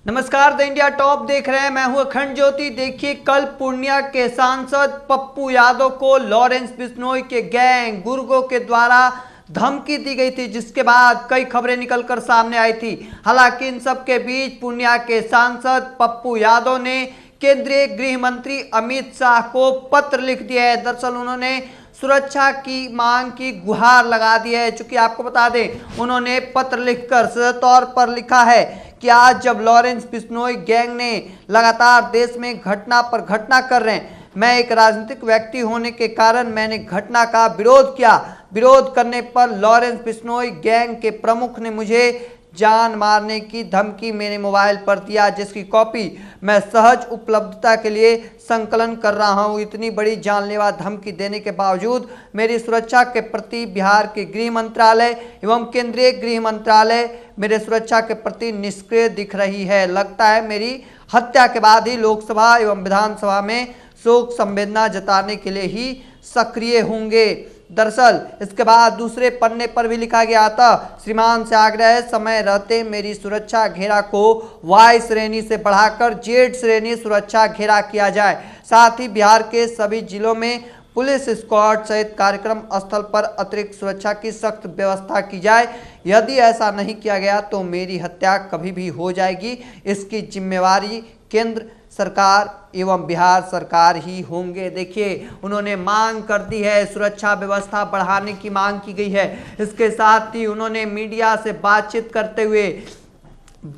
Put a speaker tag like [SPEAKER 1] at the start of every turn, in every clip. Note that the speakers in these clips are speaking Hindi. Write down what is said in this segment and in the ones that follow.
[SPEAKER 1] नमस्कार, द इंडिया टॉप देख रहे हैं। मैं हूं अखंड ज्योति। देखिए, कल पूर्णिया के सांसद पप्पू यादव को लॉरेंस बिश्नोई के गैंग गुर्गों के द्वारा धमकी दी गई थी, जिसके बाद कई खबरें निकलकर सामने आई थी। हालांकि इन सब के बीच पूर्णिया के सांसद पप्पू यादव ने केंद्रीय गृह मंत्री अमित शाह को पत्र लिख दिया है। दरअसल उन्होंने सुरक्षा की मांग की गुहार लगा दी है। चूंकि आपको बता दें, उन्होंने पत्र लिखकर सीधे तौर पर लिखा है कि आज जब लॉरेंस बिश्नोई गैंग ने लगातार देश में घटना पर घटना कर रहे हैं, मैं एक राजनीतिक व्यक्ति होने के कारण मैंने घटना का विरोध किया। विरोध करने पर लॉरेंस बिश्नोई गैंग के प्रमुख ने मुझे जान मारने की धमकी मेरे मोबाइल पर दिया, जिसकी कॉपी मैं सहज उपलब्धता के लिए संकलन कर रहा हूं। इतनी बड़ी जानलेवा धमकी देने के बावजूद मेरी सुरक्षा के प्रति बिहार के गृह मंत्रालय एवं केंद्रीय गृह मंत्रालय मेरे सुरक्षा के प्रति निष्क्रिय दिख रही है। लगता है मेरी हत्या के बाद ही लोकसभा एवं विधानसभा में शोक संवेदना जताने के लिए ही सक्रिय होंगे। दरअसल इसके बाद दूसरे पन्ने पर भी लिखा गया था, श्रीमान से आग्रह है, समय रहते मेरी सुरक्षा घेरा को वाई श्रेणी से बढ़ाकर जेड श्रेणी सुरक्षा घेरा किया जाए। साथ ही बिहार के सभी जिलों में पुलिस स्क्वाड सहित कार्यक्रम स्थल पर अतिरिक्त सुरक्षा की सख्त व्यवस्था की जाए। यदि ऐसा नहीं किया गया तो मेरी हत्या कभी भी हो जाएगी। इसकी जिम्मेवारी केंद्र सरकार एवं बिहार सरकार ही होंगे। देखिए, उन्होंने मांग कर दी है, सुरक्षा व्यवस्था बढ़ाने की मांग की गई है। इसके साथ ही उन्होंने मीडिया से बातचीत करते हुए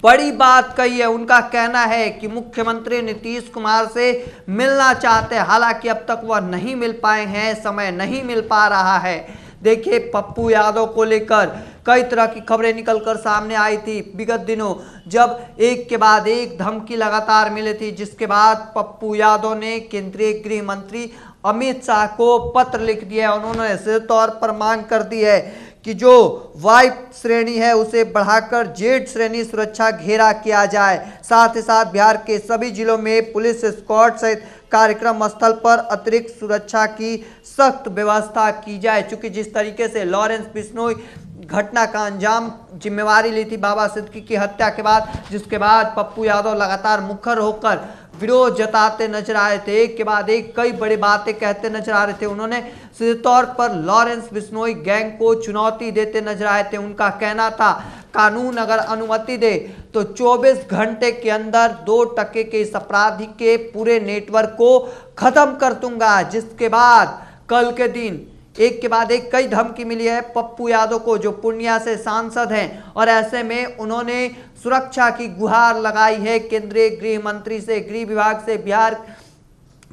[SPEAKER 1] बड़ी बात कही है। उनका कहना है कि मुख्यमंत्री नीतीश कुमार से मिलना चाहते हैं, हालांकि अब तक वह नहीं मिल पाए हैं, समय नहीं मिल पा रहा है। देखिए, पप्पू यादव को लेकर कई तरह की खबरें निकलकर सामने आई थी विगत दिनों, जब एक के बाद एक धमकी लगातार मिली थी, जिसके बाद पप्पू यादव ने केंद्रीय गृह मंत्री अमित शाह को पत्र लिख दिया है। उन्होंने सीधे तौर पर मांग कर दी है कि जो वाई श्रेणी है उसे बढ़ाकर जेड श्रेणी सुरक्षा घेरा किया जाए। साथ ही साथ बिहार के सभी जिलों में पुलिस स्क्वाड सहित कार्यक्रम स्थल पर अतिरिक्त सुरक्षा की सख्त व्यवस्था की जाए। चूंकि जिस तरीके से लॉरेंस बिश्नोई घटना का अंजाम जिम्मेवारी ली थी बाबा सिद्दीकी की हत्या के बाद, जिसके बाद पप्पू यादव लगातार मुखर होकर विरोध जताते नजर आए थे, एक के बाद एक कई बड़ी बातें कहते नजर आ रहे थे। उन्होंने सीधे तौर पर लॉरेंस बिश्नोई गैंग को चुनौती देते नजर आए थे। उनका कहना था, कानून अगर अनुमति दे तो 24 घंटे के अंदर 2% के इस अपराधी के पूरे नेटवर्क को खत्म कर दूंगा। जिसके बाद कल के दिन एक के बाद एक कई धमकी मिली है पप्पू यादव को, जो पूर्णिया से सांसद हैं, और ऐसे में उन्होंने सुरक्षा की गुहार लगाई है केंद्रीय गृह मंत्री से, गृह विभाग से, बिहार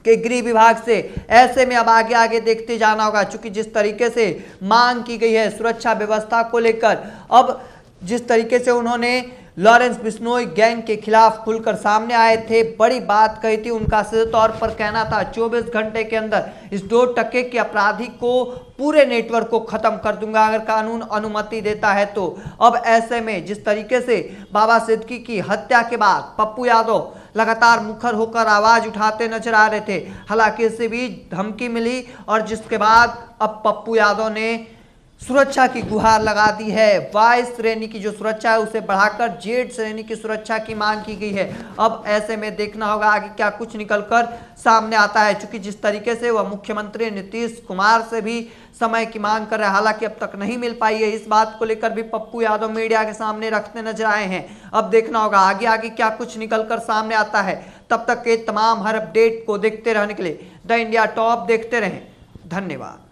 [SPEAKER 1] के गृह विभाग से। ऐसे में अब आगे आगे देखते जाना होगा। चूंकि जिस तरीके से मांग की गई है सुरक्षा व्यवस्था को लेकर, अब जिस तरीके से उन्होंने लॉरेंस बिश्नोई गैंग के खिलाफ खुलकर सामने आए थे, बड़ी बात कही थी। उनका सीधे तौर पर कहना था 24 घंटे के अंदर इस 2% के अपराधी को पूरे नेटवर्क को खत्म कर दूंगा अगर कानून अनुमति देता है तो। अब ऐसे में जिस तरीके से बाबा सिद्दीकी की हत्या के बाद पप्पू यादव लगातार मुखर होकर आवाज उठाते नजर आ रहे थे, हालांकि इससे भी धमकी मिली, और जिसके बाद अब पप्पू यादव ने सुरक्षा की गुहार लगा दी है। वाई श्रेणी की जो सुरक्षा है उसे बढ़ाकर जेड श्रेणी की सुरक्षा की मांग की गई है। अब ऐसे में देखना होगा आगे क्या कुछ निकलकर सामने आता है। चूंकि जिस तरीके से वह मुख्यमंत्री नीतीश कुमार से भी समय की मांग कर रहे हैं, हालांकि अब तक नहीं मिल पाई है, इस बात को लेकर भी पप्पू यादव मीडिया के सामने रखते नजर आए हैं। अब देखना होगा आगे आगे क्या कुछ निकलकर सामने आता है। तब तक के तमाम हर अपडेट को देखते रहने के लिए द इंडिया टॉप देखते रहें। धन्यवाद।